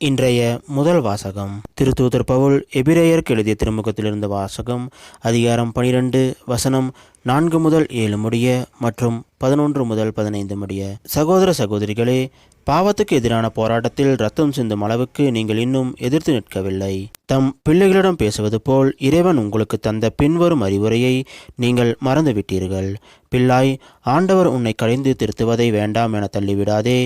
இன்றைய முதல் வாசகம் திருத்தூதர் பவுல் எபிரேயருக்கு எழுதிய திருமுகத்திலிருந்து வாசகம். அதிகாரம் 12 வசனம் 4 முதல் 7 முடிய மற்றும் 11 முதல் 15 முடிய. சகோதர சகோதரிகளே, பாவத்துக்கு எதிரான போராட்டத்தில் இரத்தம் சிந்தும் அளவுக்கு நீங்கள் இன்னும் எதிர்த்து நிற்கவில்லை. தம் பிள்ளைகளிடம் பேசுவது போல் இறைவன் உங்களுக்கு தந்த பின்வரும் அறிவுரையை நீங்கள் மறந்துவிட்டீர்கள். பிள்ளாய், ஆண்டவர் உன்னை கடிந்து திருத்துவதை வேண்டாம் என தள்ளிவிடாதே.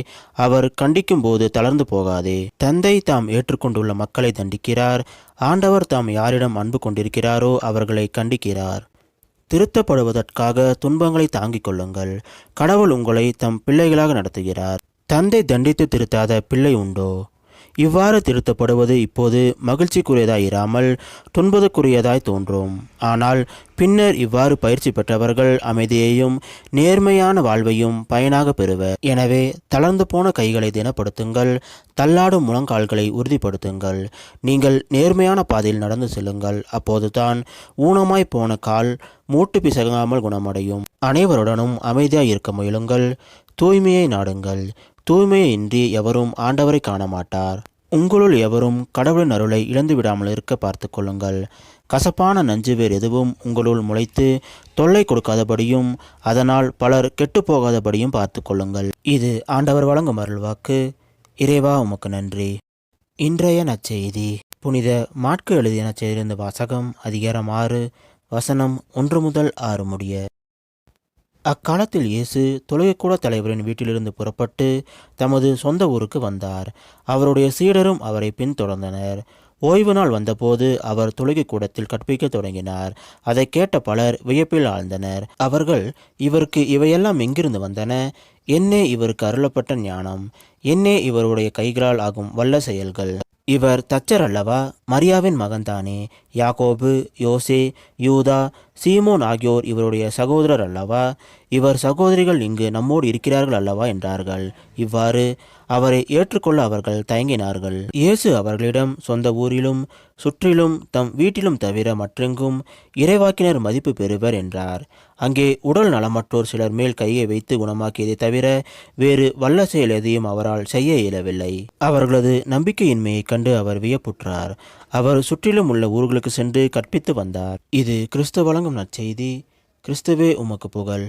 அவர் கண்டிக்கும் போது தளர்ந்து போகாதே. தந்தை தாம் ஏற்றுக்கொண்டுள்ள மக்களை தண்டிக்கிறார். ஆண்டவர் தாம் யாரிடம் அன்பு கொண்டிருக்கிறாரோ அவர்களை கண்டிக்கிறார். திருத்தப்படுவதற்காக துன்பங்களை தாங்கிக் கொள்ளுங்கள். கடவுள் உங்களை தம் பிள்ளைகளாக நடத்துகிறார். தந்தை தண்டித்து திருத்தாத பிள்ளை உண்டோ? இவ்வாறு திருத்தப்படுவது இப்போது மகிழ்ச்சிக்குரியதாய் இராமல் துன்பத்துக்குரியதாய் தோன்றும். ஆனால் பின்னர் இவ்வாறு பயிற்சி பெற்றவர்கள் அமைதியையும் நேர்மையான வாழ்வையும் பயனாக பெறுவர். எனவே தளர்ந்து போன கைகளை தினப்படுத்துங்கள். தள்ளாடும் முழங்கால்களை உறுதிப்படுத்துங்கள். நீங்கள் நேர்மையான பாதையில் நடந்து செல்லுங்கள். அப்போதுதான் ஊனமாய் போன கால் மூட்டு பிசகாமல் குணமடையும். அனைவருடனும் அமைதியாய் இருக்க முயலுங்கள். தூய்மையை நாடுங்கள். தூய்மையை இன்றி எவரும் ஆண்டவரை காண மாட்டார். உங்களுள் எவரும் கடவுளின் அருளை இழந்து விடாமல் இருக்க பார்த்து கொள்ளுங்கள். கசப்பான நஞ்சு வேர் எதுவும் உங்களுள் முளைத்து தொல்லை கொடுக்காதபடியும் அதனால் பலர் கெட்டுப்போகாதபடியும் பார்த்து கொள்ளுங்கள். இது ஆண்டவர் வழங்கும் அருள்வாக்கு. இறைவா, உமக்கு நன்றி. இன்றைய நற்செய்தி புனித மாற்கு எழுதிய நற்செய்தியிலிருந்து வாசகம். அதிகாரம் 6 வசனம் 1 முதல் 6 முடிய. அக்காலத்தில் இயேசு தொழுகைக்கூட தலைவரின் வீட்டிலிருந்து புறப்பட்டு தமது சொந்த ஊருக்கு வந்தார். அவருடைய சீடரும் அவரை பின்தொடர்ந்தனர். ஓய்வு நாள் வந்தபோது அவர் தொழுகைக்கூடத்தில் கற்பிக்க தொடங்கினார். அதை கேட்ட பலர் வியப்பில் ஆழ்ந்தனர். அவர்கள், இவருக்கு இவையெல்லாம் எங்கிருந்து வந்தன? என்னே இவருக்கு அருளப்பட்ட ஞானம்? என்னே இவருடைய கைகளால் ஆகும் வல்ல செயல்கள்? இவர் தச்சர் அல்லவா? மரியாவின் மகன்தானே? யாக்கோபு, யோசே, யூதா, சீமோன் ஆகியோர் இவருடைய சகோதரர் அல்லவா? இவர் சகோதரிகள் இங்கு நம்மோடு இருக்கிறார்கள் அல்லவா என்றார்கள். இவ்வாறு அவரை ஏற்றுக்கொள்ள அவர்கள் தயங்கினார்கள். இயேசு அவர்களிடம், சொந்த ஊரிலும் சுற்றிலும் தம் வீட்டிலும் தவிர மற்றெங்கும் இறைவாக்கினர் மதிப்பு பெறுவர் என்றார். அங்கே உடல் நலமற்றோர் சிலர் மேல் கையை வைத்து குணமாக்கியதை தவிர வேறு வல்ல செயல் எதையும் அவரால் செய்ய இயலவில்லை. அவர்களது நம்பிக்கையின்மையை கண்டு அவர் வியப்புற்றார். அவர் சுற்றிலும் உள்ள ஊர்களுக்கு சென்று கற்பித்து வந்தார். இது கிறிஸ்து வழங்கும் நற்செய்தி. கிறிஸ்துவே, உமக்கு புகழ்.